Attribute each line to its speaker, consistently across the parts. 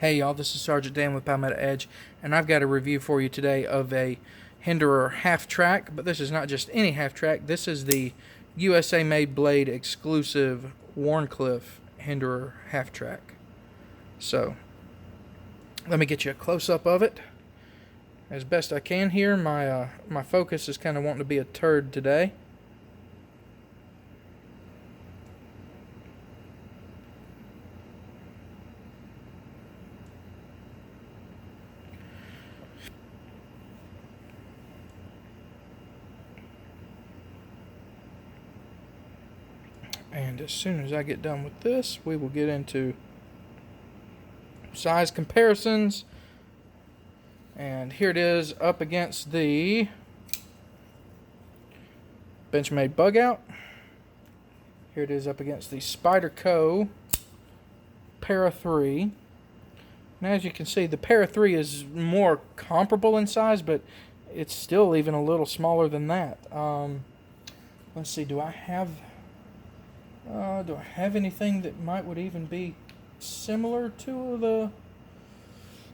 Speaker 1: Hey y'all, this is Sergeant Dan with Palmetto Edge, and I've got a review for you today of a Hinderer half track, but this is not just any half track. This is the USA Made Blade exclusive Wharncliffe Hinderer half track. So, let me get you a close-up of it as best I can here. My focus is kind of wanting to be a turd today. And as soon as I get done with this, we will get into size comparisons. And here it is up against the Benchmade Bug Out. Here it is up against the Spyderco Para 3. And as you can see, the Para 3 is more comparable in size, but it's still even a little smaller than that. Let's see, do I have anything that would even be similar to the?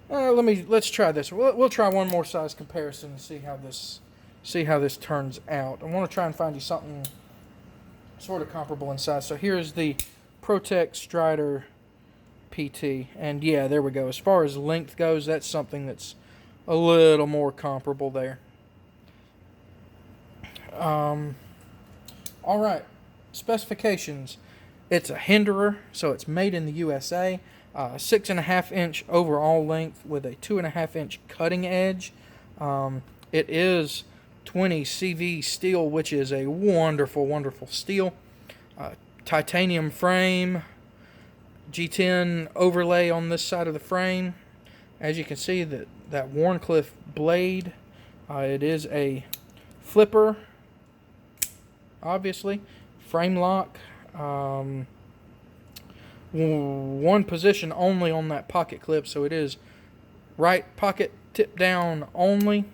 Speaker 1: Let's try this. We'll try one more size comparison and see how this turns out. I want to try and find you something sort of comparable in size. So here's the Protect Strider PT, and yeah, there we go. As far as length goes, that's something that's a little more comparable there. All right. Specifications. It's a Hinderer, so it's made in the USA. 6.5 inch overall length with a 2.5 inch cutting edge. It is 20 CV steel, which is a wonderful, wonderful steel. Titanium frame, G10 overlay on this side of the frame. As you can see, that Wharncliffe blade, it is a flipper, obviously. Frame lock, one position only on that pocket clip, so it is right pocket tip down only.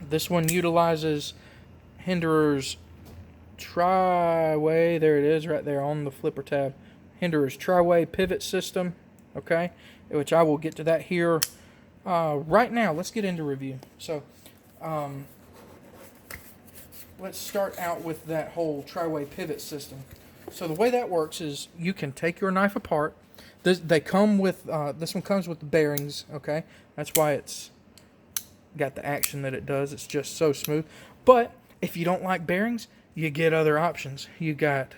Speaker 1: This one utilizes Hinderer's Tri-Way, there it is right there on the flipper tab, Hinderer's Tri-Way pivot system, okay, which I will get to that here right now. Let's get into review. So let's start out with that whole Tri-Way pivot system. So the way that works is you can take your knife apart. They come with this one comes with the bearings. Okay, that's why it's got the action that it does. It's just so smooth. But if you don't like bearings, you get other options. You got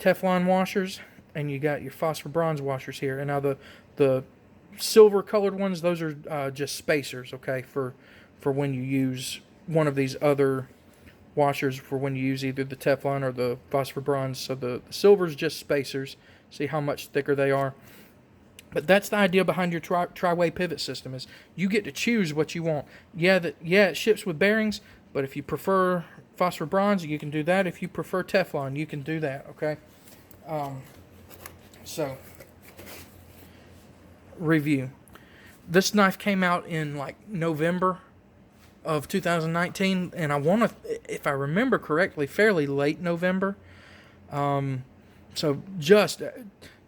Speaker 1: Teflon washers and you got your phosphor bronze washers here. And now the silver colored ones, those are just spacers. Okay, for when you use one of these other washers, for when you use either the Teflon or the phosphor bronze. So the silver's just spacers. See how much thicker they are. But that's the idea behind your Tri-Way pivot system, is you get to choose what you want. Yeah, it ships with bearings, but if you prefer phosphor bronze, you can do that. If you prefer Teflon, you can do that, okay? So, review. This knife came out in like November of 2019, and I want to, if I remember correctly, fairly late November. So just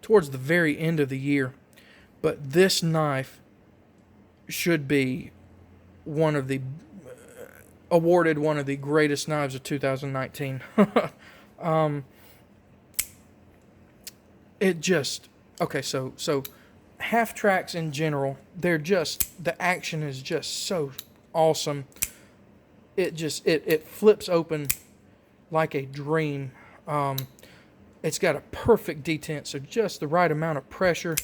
Speaker 1: towards the very end of the year. But this knife should be awarded one of the greatest knives of 2019. So half tracks in general, the action is just so awesome. It flips open like a dream. It's got a perfect detent, so just the right amount of pressure,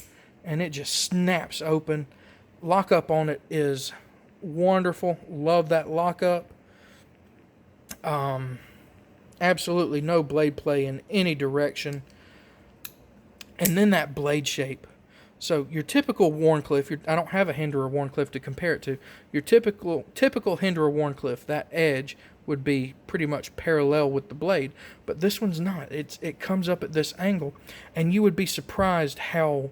Speaker 1: and it just snaps open. Lockup on it is wonderful. Love that lockup. Absolutely no blade play in any direction. And then that blade shape. So your typical Wharncliffe, I don't have a Hinderer Wharncliffe to compare it to. Your typical Hinderer Wharncliffe, that edge would be pretty much parallel with the blade, but this one's not. It comes up at this angle, and you would be surprised how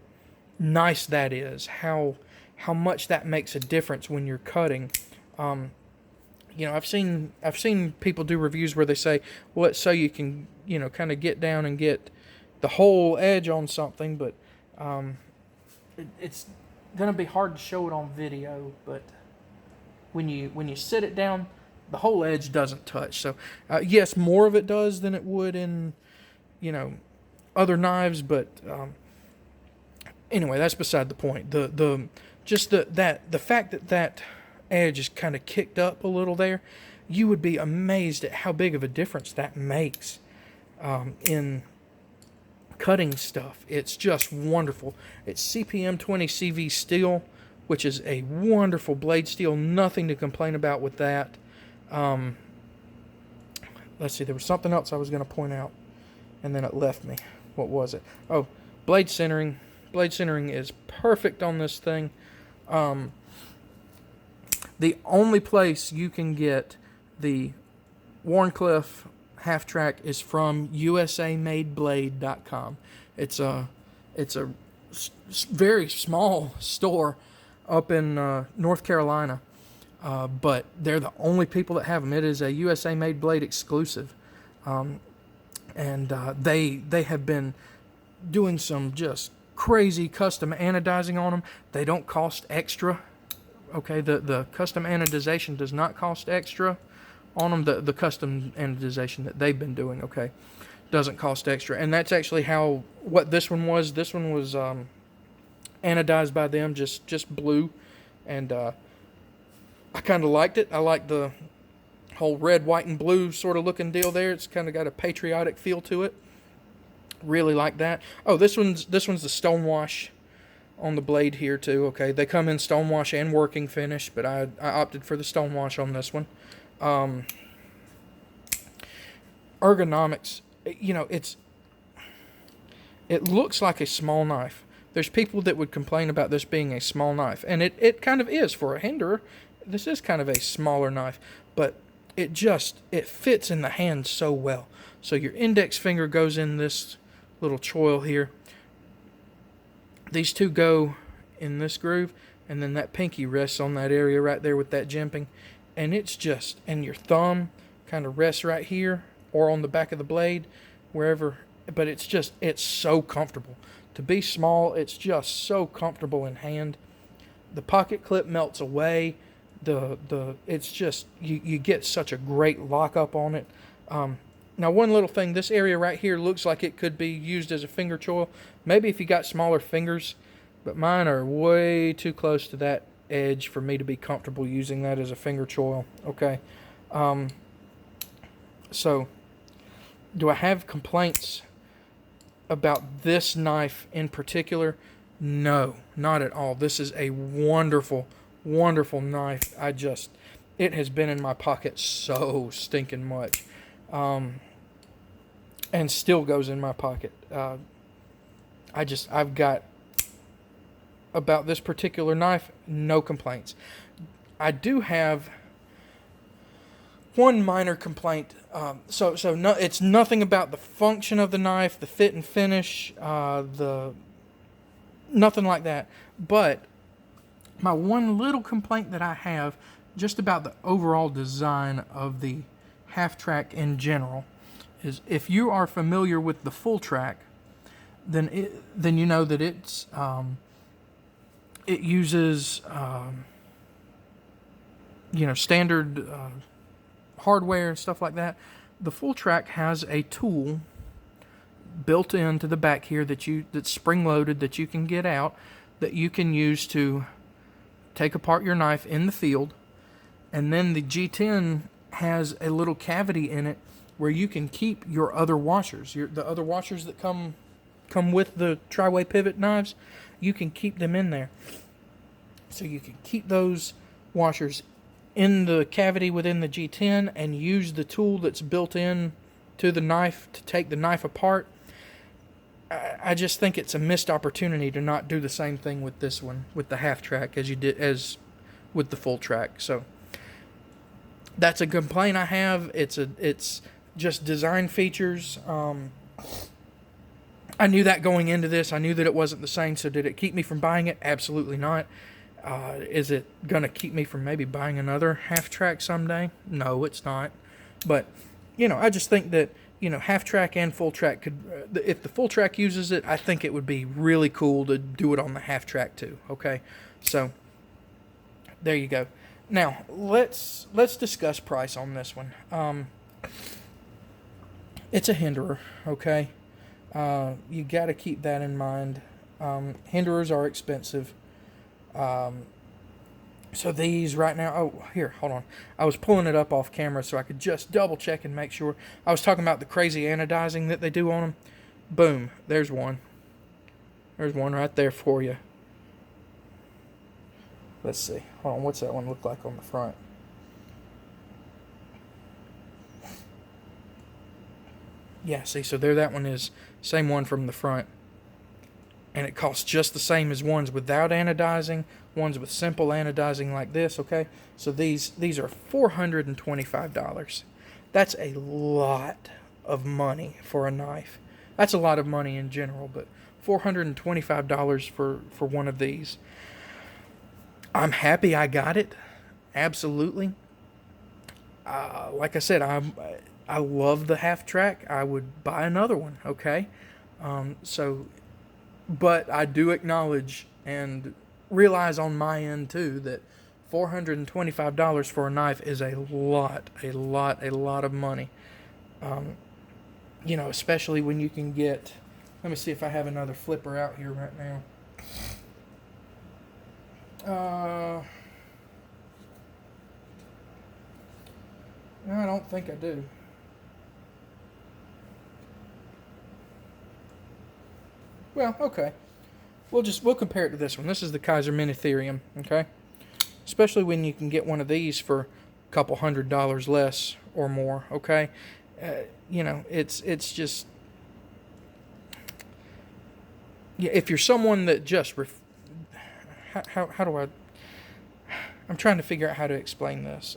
Speaker 1: nice that is. How much that makes a difference when you're cutting. I've seen people do reviews where they say, well, it's so you can kind of get down and get the whole edge on something, but It's gonna be hard to show it on video, but when you sit it down, the whole edge doesn't touch. So yes, more of it does than it would in, you know, other knives, but anyway, that's beside the point. The fact that edge is kind of kicked up a little there, you would be amazed at how big of a difference that makes in cutting stuff. It's just wonderful. It's CPM 20 CV steel, which is a wonderful blade steel. Nothing to complain about with that. Let's see, there was something else I was going to point out, and then it left me. What was it? Oh, blade centering. Blade centering is perfect on this thing. The only place you can get the Wharncliffe half track is from USAMadeBlade.com. It's a very small store up in North Carolina, but they're the only people that have them. It is a USA Made Blade exclusive, and they have been doing some just crazy custom anodizing on them. They don't cost extra. Okay, the custom anodization does not cost extra on them. The custom anodization that they've been doing, okay, doesn't cost extra. And that's actually what this one was. This one was anodized by them, just blue. And I kind of liked it. I like the whole red, white, and blue sort of looking deal there. It's kind of got a patriotic feel to it. Really like that. Oh, this one's the stonewash on the blade here too. Okay, they come in stonewash and working finish, but I opted for the stonewash on this one. Ergonomics, you know, it looks like a small knife. There's people that would complain about this being a small knife, and it kind of is for a Hinderer. This is kind of a smaller knife, but it fits in the hand so well. So your index finger goes in this little choil here. These two go in this groove, and then that pinky rests on that area right there with that jimping, and and your thumb kind of rests right here or on the back of the blade, wherever. But it's so comfortable. To be small, it's just so comfortable in hand. The pocket clip melts away. It's just you get such a great lockup on it. Now, one little thing, this area right here looks like it could be used as a finger choil. Maybe if you got smaller fingers, but mine are way too close to that edge for me to be comfortable using that as a finger choil. Okay. So, do I have complaints about this knife in particular? No, not at all. This is a wonderful, wonderful knife. It has been in my pocket so stinking much. And still goes in my pocket. I've got, about this particular knife, no complaints. I do have one minor complaint. It's nothing about the function of the knife, the fit and finish, nothing like that. But my one little complaint that I have just about the overall design of the half track in general is, if you are familiar with the full track, then you know that it uses standard hardware and stuff like that. The full track has a tool built into the back here that's spring loaded, that you can get out, that you can use to take apart your knife in the field. And then the G10 has a little cavity in it where you can keep your other washers, the other washers that come with the tri-way pivot knives. You can keep them in there, so you can keep those washers in the cavity within the G10 and use the tool that's built in to the knife to take the knife apart. I just think it's a missed opportunity to not do the same thing with this one, with the half track, as with the full track. So that's a complaint I have. It's just design features. I knew that going into this. I knew that it wasn't the same. So did it keep me from buying it? Absolutely not. Is it going to keep me from maybe buying another half track someday? No, it's not. But, I just think that, half track and full track could, if the full track uses it, I think it would be really cool to do it on the half track too. Okay, so there you go. Now let's discuss price on this one. It's a Hinderer. Okay, you got to keep that in mind. Hinderers are expensive. So these right now, oh, here, hold on. I was pulling it up off camera so I could just double check and make sure. I was talking about the crazy anodizing that they do on them. Boom, there's one. There's one right there for you. Let's see. Hold on, what's that one look like on the front? Yeah, see, so there that one is. Same one from the front. And it costs just the same as ones without anodizing, ones with simple anodizing like this, okay? So these are $425. That's a lot of money for a knife. That's a lot of money in general, but $425 for one of these. I'm happy I got it. Absolutely. Like I said, I love the half track. I would buy another one, okay? But I do acknowledge and realize on my end too that $425 for a knife is a lot of money. Especially when you can get. Let me see if I have another flipper out here right now. No, I don't think I do. Well, okay. We'll compare it to this one. This is the Kaiser Minitherium, okay? Especially when you can get one of these for a couple $100 less or more, okay? It's just, yeah. If you're someone that just how do I'm trying to figure out how to explain this.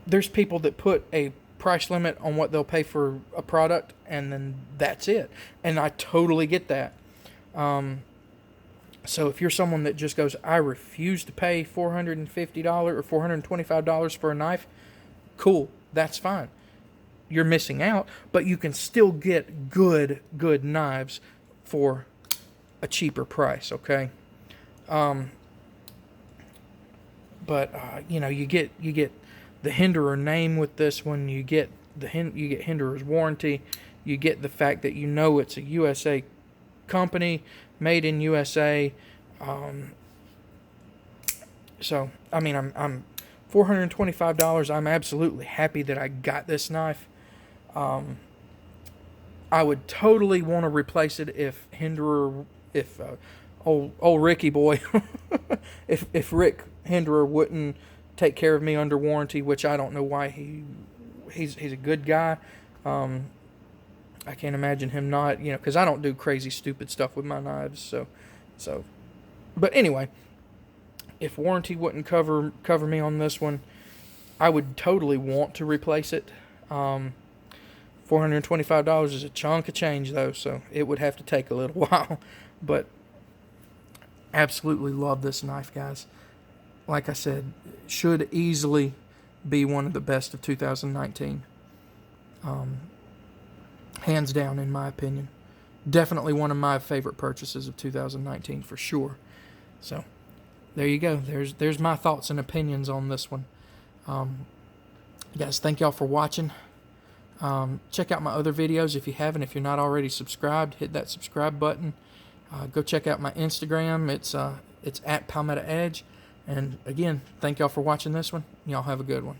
Speaker 1: There's people that put a price limit on what they'll pay for a product, and then that's it. And I totally get that. So if you're someone that just goes, I refuse to pay $450 or $425 for a knife, cool, that's fine. You're missing out, but you can still get good knives for a cheaper price, okay? You get the Hinderer name with this one. You get Hinderer's warranty. You get the fact that it's a USA company, made in USA. So I mean, I'm $425. I'm absolutely happy that I got this knife. I would totally want to replace it if old Ricky boy, if Rick Hinderer wouldn't take care of me under warranty, which I don't know why. He's a good guy. I can't imagine him not, because I don't do crazy stupid stuff with my knives. So, but anyway, if warranty wouldn't cover me on this one, I would totally want to replace it. $425 is a chunk of change though, so it would have to take a little while. But absolutely love this knife, guys. Like I said, should easily be one of the best of 2019. Hands down, in my opinion. Definitely one of my favorite purchases of 2019 for sure. So, there you go. There's my thoughts and opinions on this one. Guys, thank y'all for watching. Check out my other videos if you haven't. If you're not already subscribed, hit that subscribe button. Go check out my Instagram. It's at Palmetto Edge. And again, thank y'all for watching this one. Y'all have a good one.